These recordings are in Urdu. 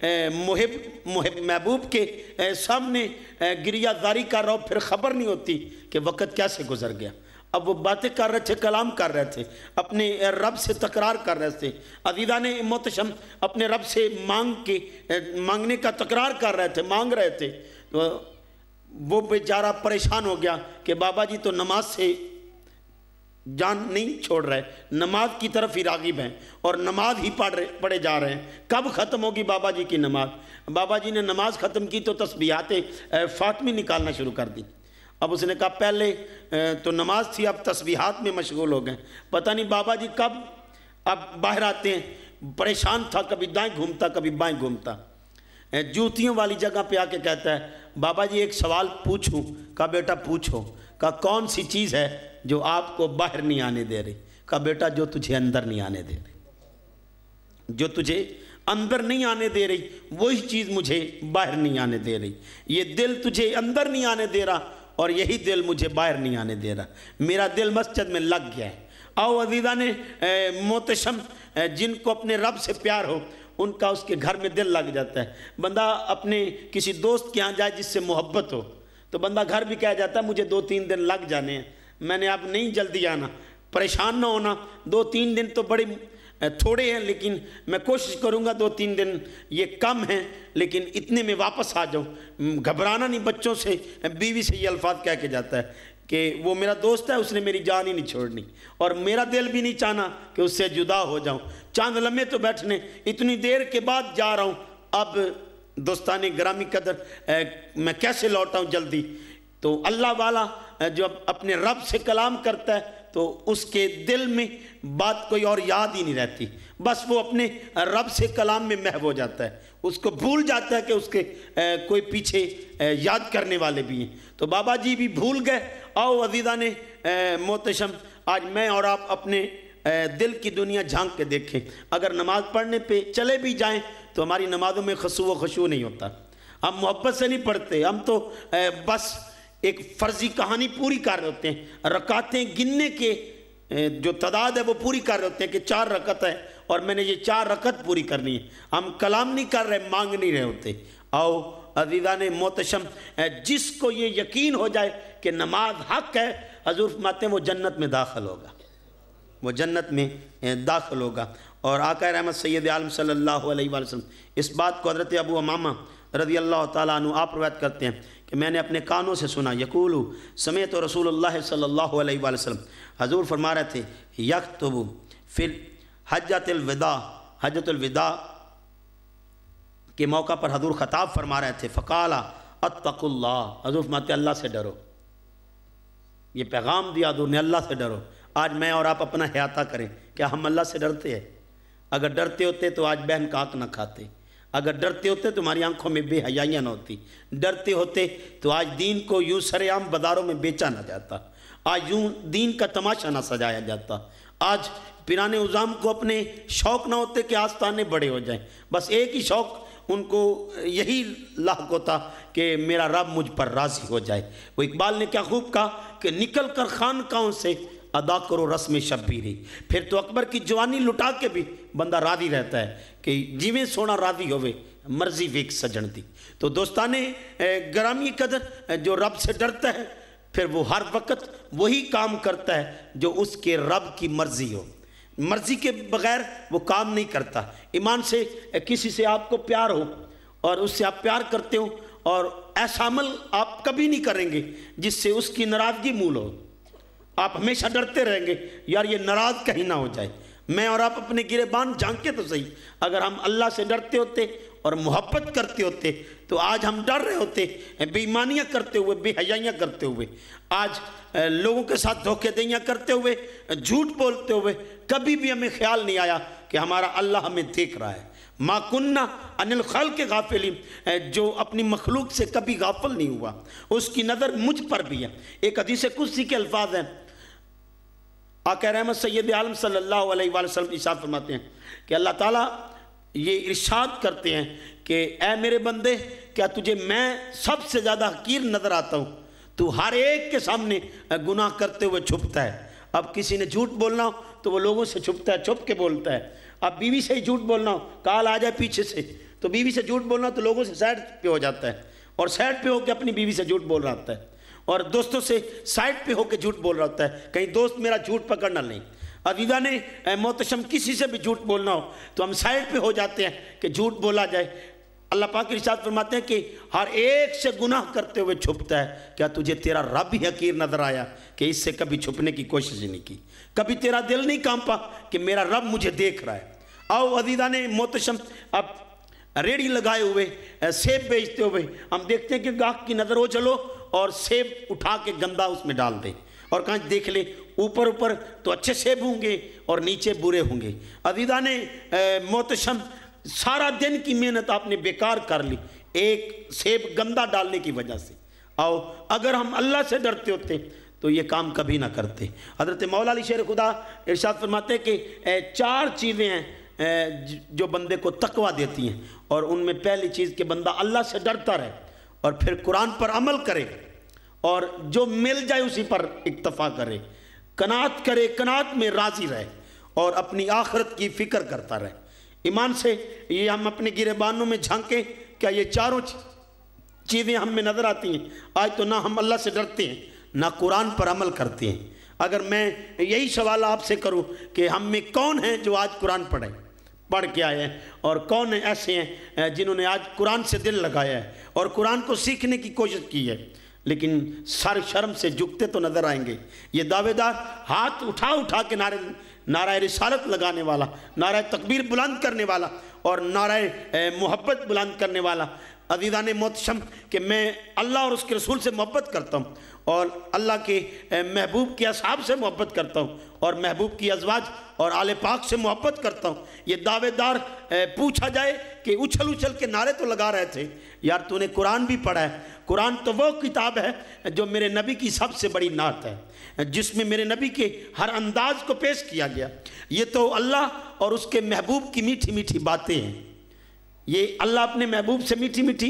محبوب کے سامنے گریہ زاری کر رہا ہو، پھر خبر نہیں ہوتی کہ وقت کیسے گزر گیا۔ اب وہ باتیں کر رہے تھے، کلام کر رہے تھے، اپنے رب سے تکرار کر رہے تھے، عزیزان محتشم اپنے رب سے مانگنے کا تکرار کر رہے تھے، مانگ رہے تھے۔ وہ بیچارہ پریشان ہو گیا کہ بابا جی تو نماز سے جان نہیں چھوڑ رہے، نماز کی طرف ہی راغب ہیں اور نماز ہی پڑھے جا رہے ہیں، کب ختم ہوگی بابا جی کی نماز؟ بابا جی نے نماز ختم کی تو تسبیحات فاطمی نکالنا شروع کر دی۔ اب اس نے کہا پہلے تو نماز تھی، اب تسبیحات میں مشغول ہو گئے، پتہ نہیں بابا جی کب اب باہر آتے ہیں۔ پریشان تھا، کبھی دائیں گھومتا کبھی بائیں گھومتا، جوتیوں والی جگہ پہ آ کے کہتا ہے بابا جی ایک سوال پوچھوں؟ کہا بیٹا پوچھو۔ کہا کون سی چیز ہے جو آپ کو باہر نہیں آنے دے رہی؟ کہا بیٹا جو تجھے اندر نہیں آنے دے رہی، جو تجھے اندر نہیں آنے دے رہی وہی چیز مجھے باہر نہیں آنے دے رہی۔ یہ دل تجھے اندر نہیں آنے دے رہا اور یہی دل مجھے باہر نہیں آنے دے رہا۔ میرا دل مسجد میں لگ گیا ہے۔ آؤ عزیزان محتشم، جن کو اپنے رب سے پیار ہو ان کا اس کے گھر میں دل لگ جاتا ہے۔ بندہ اپنے کسی دوست کے یہاں جائے جس سے محبت ہو تو بندہ گھر بھی کہہ جاتا ہے مجھے 2-3 دن لگ جانے ہیں، میں نے اب نہیں جلدی آنا۔ پریشان نہ ہونا، 2-3 دن تو بڑے تھوڑے ہیں لیکن میں کوشش کروں گا 2-3 دن یہ کم ہیں لیکن اتنے میں واپس آ جاؤں۔ گھبرانا نہیں، بچوں سے بیوی سے یہ الفاظ کہہ کے جاتا ہے کہ وہ میرا دوست ہے، اس نے میری جان ہی نہیں چھوڑنی اور میرا دل بھی نہیں چاہنا کہ اس سے جدا ہو جاؤں۔ چاند لمحے تو بیٹھنے، اتنی دیر کے بعد جا رہا ہوں، اب دوستان گرامی قدر میں کیسے لوٹاؤں جلدی؟ تو اللہ والا جو اپنے رب سے کلام کرتا ہے تو اس کے دل میں بات کوئی اور یاد ہی نہیں رہتی، بس وہ اپنے رب سے کلام میں محو ہو جاتا ہے، اس کو بھول جاتا ہے کہ اس کے کوئی پیچھے یاد کرنے والے بھی ہیں۔ تو بابا جی بھی بھول گئے۔ آؤ عزیزان محتشم، آج میں اور آپ اپنے دل کی دنیا جھانک کے دیکھیں۔ اگر نماز پڑھنے پہ چلے بھی جائیں تو ہماری نمازوں میں خشوع و خشوع نہیں ہوتا، ہم محبت سے نہیں پڑھتے، ہم تو بس ایک فرضی کہانی پوری کر رہے ہوتے ہیں، رکعتیں گننے کے جو تعداد ہے وہ پوری کر رہے ہوتے ہیں کہ 4 رکعت ہے اور میں نے یہ 4 رکعت پوری کرنی ہے، ہم کلام نہیں کر رہے، مانگ نہیں رہے ہوتے۔ آؤ عزیزان محتشم، جس کو یہ یقین ہو جائے کہ نماز حق ہے، حضور فرماتے ہیں وہ جنت میں داخل ہوگا، وہ جنت میں داخل ہوگا۔ اور آقا رحمت سید عالم صلی اللہ علیہ وآلہ وسلم اس بات کو حضرت ابو امامہ رضی اللہ تعالیٰ عنہ آپ روایت کرتے ہیں کہ میں نے اپنے کانوں سے سنا، یقول سمیت رسول اللہ صلی اللہ علیہ وآلہ وسلم، حضور فرما رہے تھے یکتب فی حجۃ الوداع، حجۃ الوداع کے موقع پر حضور خطاب فرما رہے تھے، فقال اتقوا اللہ، حضور فرماتے اللہ سے ڈرو۔ یہ پیغام دیا حضور نے، اللہ سے ڈرو۔ آج میں اور آپ اپنا احاطہ کریں، کیا ہم اللہ سے ڈرتے ہیں؟ اگر ڈرتے ہوتے تو آج بہن کا حق نہ کھاتے، اگر ڈرتے ہوتے تو ہماری آنکھوں میں بے حیائیاں نہ ہوتی، ڈرتے ہوتے تو آج دین کو یوں سر عام بازاروں میں بیچا نہ جاتا، آج یوں دین کا تماشا نہ سجایا جاتا، آج پیران عظام کو اپنے شوق نہ ہوتے کہ آستانے بڑے ہو جائیں، بس ایک ہی شوق ان کو یہی لاحق ہوتا کہ میرا رب مجھ پر راضی ہو جائے۔ وہ اقبال نے کیا خوب کہا کہ نکل کر خانقاہوں سے ادا کرو رسم شبیری، پھر تو اکبر کی جوانی لٹا کے بھی بندہ راضی رہتا ہے کہ جیویں سونا راضی ہوئے مرضی ویک سجن دی۔ تو دوستانے گرامی قدر جو رب سے ڈرتا ہے پھر وہ ہر وقت وہی کام کرتا ہے جو اس کے رب کی مرضی ہو، مرضی کے بغیر وہ کام نہیں کرتا۔ ایمان سے کسی سے آپ کو پیار ہو اور اس سے آپ پیار کرتے ہو اور ایسا عمل آپ کبھی نہیں کریں گے جس سے اس کی ناراضگی مول ہو، آپ ہمیشہ ڈرتے رہیں گے یار یہ ناراض کہیں نہ ہو جائے۔ میں اور آپ اپنے گریبان جھانکے تو صحیح، اگر ہم اللہ سے ڈرتے ہوتے اور محبت کرتے ہوتے تو آج ہم ڈر رہے ہوتے بے ایمانیاں کرتے ہوئے، بے حیائیاں کرتے ہوئے، آج لوگوں کے ساتھ دھوکے دہیاں کرتے ہوئے، جھوٹ بولتے ہوئے، کبھی بھی ہمیں خیال نہیں آیا کہ ہمارا اللہ ہمیں دیکھ رہا ہے۔ ما کننا عن الخلق غافلین، جو اپنی مخلوق سے کبھی غافل نہیں ہوا، اس کی نظر مجھ پر بھی ہے۔ ایک حدیث قدسی کے الفاظ ہیں، آقا رحمت سید عالم صلی اللہ علیہ وآلہ وسلم ارشاد فرماتے ہیں کہ اللہ تعالیٰ یہ ارشاد کرتے ہیں کہ اے میرے بندے، کیا تجھے میں سب سے زیادہ حقیر نظر آتا ہوں؟ تو ہر ایک کے سامنے گناہ کرتے ہوئے چھپتا ہے۔ اب کسی نے جھوٹ بولنا ہو تو وہ لوگوں سے چھپتا ہے، چھپ کے بولتا ہے۔ اب بیوی سے ہی جھوٹ بولنا ہو، کال آ جائے پیچھے سے تو بیوی سے جھوٹ بولنا تو لوگوں سے سائڈ پہ ہو جاتا ہے، اور سائڈ پہ ہو کے اپنی بیوی سے جھوٹ بول رہا ہوتا ہے، اور دوستوں سے سائڈ پہ ہو کے جھوٹ بول رہا ہوتا ہے، کہیں دوست میرا جھوٹ پکڑ نہ لیں۔ عزیزہ نے محتشم کسی سے بھی جھوٹ بولنا ہو تو ہم سائڈ پہ ہو جاتے ہیں کہ جھوٹ بولا جائے۔ اللہ پاک ارشاد فرماتے ہیں کہ ہر ایک سے گناہ کرتے ہوئے چھپتا ہے، کیا تجھے تیرا رب ہی حقیر نظر آیا کہ اس سے کبھی چھپنے کی کوشش ہی نہیں کی؟ کبھی تیرا دل نہیں کانپا کہ میرا رب مجھے دیکھ رہا ہے؟ آؤ عزیزہ نے محتشم، اب ریڑھی لگائے ہوئے سیب بیچتے ہوئے ہم دیکھتے ہیں کہ گاہک کی نظر ہو چلو اور سیب اٹھا کے گندا اس میں ڈال دیں، اور کہاں دیکھ لیں اوپر تو اچھے سیب ہوں گے اور نیچے برے ہوں گے۔ عزیزہ نے محتشم سارا دن کی محنت آپ نے بیکار کر لی ایک سیب گندا ڈالنے کی وجہ سے۔ آؤ اگر ہم اللہ سے ڈرتے ہوتے تو یہ کام کبھی نہ کرتے۔ حضرت مولا علی شیر خدا ارشاد فرماتے ہیں کہ 4 چیزیں ہیں جو بندے کو تقویٰ دیتی ہیں، اور ان میں پہلی چیز کہ بندہ اللہ سے ڈرتا رہے اور پھر قرآن پر عمل کرے اور جو مل جائے اسی پر اکتفا کرے، قناعت کرے، قناعت میں راضی رہے اور اپنی آخرت کی فکر کرتا رہے۔ ایمان سے یہ ہم اپنے گریبانوں میں جھانکیں، کیا یہ 4 چیزیں ہم میں نظر آتی ہیں؟ آج تو نہ ہم اللہ سے ڈرتے ہیں نہ قرآن پر عمل کرتے ہیں۔ اگر میں یہی سوال آپ سے کروں کہ ہم میں کون ہیں جو آج قرآن پڑھ کے آئے ہیں، اور کون ایسے ہیں جنہوں نے آج قرآن سے دل لگایا ہے اور قرآن کو سیکھنے کی کوشش کی ہے، لیکن سر شرم سے جھکتے تو نظر آئیں گے۔ یہ دعوے دار ہاتھ اٹھا کے نعرہ رسالت لگانے والا، نعرہ تکبیر بلند کرنے والا اور نعرہ محبت بلند کرنے والا، عزیزان محتشم کہ میں اللہ اور اس کے رسول سے محبت کرتا ہوں اور اللہ کے محبوب کے اصحاب سے محبت کرتا ہوں اور محبوب کی ازواج اور آل پاک سے محبت کرتا ہوں، یہ دعوے دار پوچھا جائے کہ اچھل کے نعرے تو لگا رہے تھے، یار تو نے قرآن بھی پڑھا ہے؟ قرآن تو وہ کتاب ہے جو میرے نبی کی سب سے بڑی نعت ہے، جس میں میرے نبی کے ہر انداز کو پیش کیا گیا۔ یہ تو اللہ اور اس کے محبوب کی میٹھی میٹھی باتیں ہیں، یہ اللہ اپنے محبوب سے میٹھی میٹھی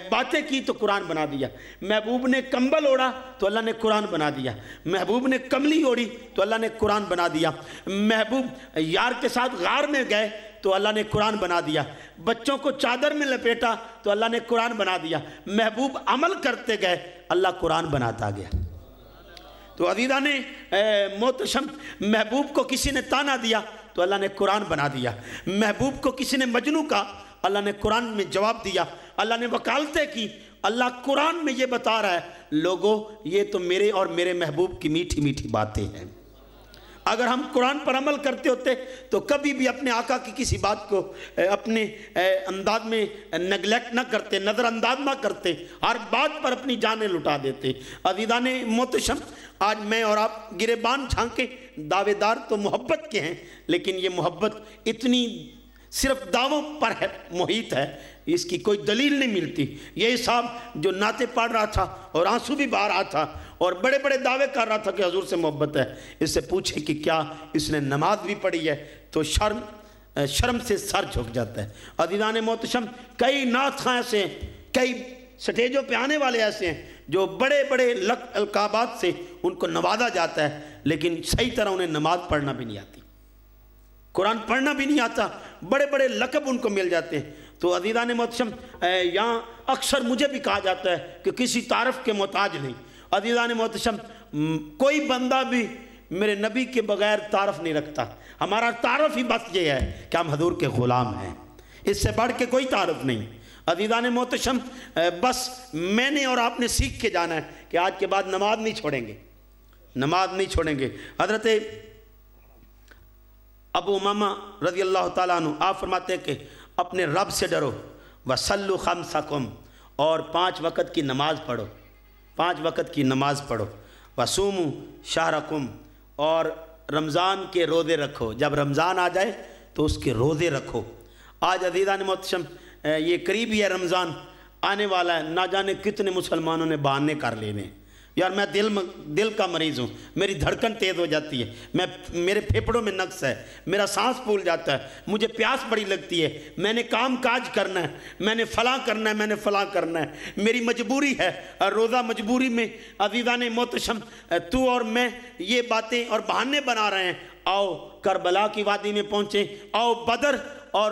باتیں کی تو قرآن بنا دیا۔ محبوب نے کمبل اوڑھا تو اللہ نے قرآن بنا دیا، محبوب نے کملی اوڑھی تو اللہ نے قرآن بنا دیا، محبوب یار کے ساتھ غار میں گئے تو اللہ نے قرآن بنا دیا، بچوں کو چادر میں لپیٹا تو اللہ نے قرآن بنا دیا، محبوب عمل کرتے گئے اللہ قرآن بناتا گیا۔ تو عزیزہ نے محتشم محبوب کو کسی نے تانا دیا تو اللہ نے قرآن بنا دیا، محبوب کو کسی نے مجنوں کا اللہ نے قرآن میں جواب دیا، اللہ نے وکالتیں کی، اللہ قرآن میں یہ بتا رہا ہے لوگوں یہ تو میرے اور میرے محبوب کی میٹھی میٹھی باتیں ہیں۔ اگر ہم قرآن پر عمل کرتے ہوتے تو کبھی بھی اپنے آقا کی کسی بات کو اپنے انداز میں نگلیکٹ نہ کرتے، نظر انداز نہ کرتے، ہر بات پر اپنی جانیں لٹا دیتے۔ عزیزان محتشم آج میں اور آپ گریبان جھانکیں، دعوے دار تو محبت کے ہیں لیکن یہ محبت اتنی صرف دعووں پر ہے محیط ہے، اس کی کوئی دلیل نہیں ملتی۔ یہ صاحب جو نعتیں پڑھ رہا تھا اور آنسو بھی بہہ رہا تھا اور بڑے بڑے دعوے کر رہا تھا کہ حضور سے محبت ہے، اس سے پوچھیں کہ کیا اس نے نماز بھی پڑھی ہے تو شرم سے سر جھک جاتا ہے۔ عزیزان محتشم کئی نعت خواں ایسے ہیں، کئی سٹیجوں پہ آنے والے ایسے ہیں جو بڑے بڑے القابات سے ان کو نوازا جاتا ہے لیکن صحیح طرح انہیں نماز پڑھنا بھی نہیں آتی، قرآن پڑھنا بھی نہیں آتا، بڑے بڑے لقب ان کو مل جاتے ہیں۔ تو عزیزان محتشم یہاں اکثر مجھے بھی کہا جاتا ہے کہ کسی تعارف کے محتاج نہیں۔ عزیزان محتشم کوئی بندہ بھی میرے نبی کے بغیر تعارف نہیں رکھتا، ہمارا تعارف ہی بس یہ ہے کہ ہم حضور کے غلام ہیں، اس سے بڑھ کے کوئی تعارف نہیں۔ عزیزان محتشم بس میں نے اور آپ نے سیکھ کے جانا ہے کہ آج کے بعد نماز نہیں چھوڑیں گے، نماز نہیں چھوڑیں گے۔ حضرت ابو امامہ رضی اللہ تعالیٰ عنہ آپ فرماتے ہیں کہ اپنے رب سے ڈرو، وَصَلُّوا خَمْسَكُمْ اور 5 وقت کی نماز پڑھو، 5 وقت کی نماز پڑھو، وَصُومُوا شَهْرَكُمْ اور رمضان کے روزے رکھو، جب رمضان آ جائے تو اس کے روزے رکھو۔ آج عزیزان محتشم یہ قریب ہی ہے، رمضان آنے والا ہے، نہ جانے کتنے مسلمانوں نے بہانے کر لینے، یار میں دل کا مریض ہوں، میری دھڑکن تیز ہو جاتی ہے، میرے پھیپھڑوں میں نقص ہے، میرا سانس پھول جاتا ہے، مجھے پیاس بڑی لگتی ہے، میں نے کام کاج کرنا ہے، میں نے فلاں کرنا ہے، میں نے فلاں کرنا ہے، میری مجبوری ہے، روزہ مجبوری میں۔ عزیزان محتشم تو اور میں یہ باتیں اور بہانے بنا رہے ہیں، آؤ کربلا کی وادی میں پہنچیں، آؤ بدر اور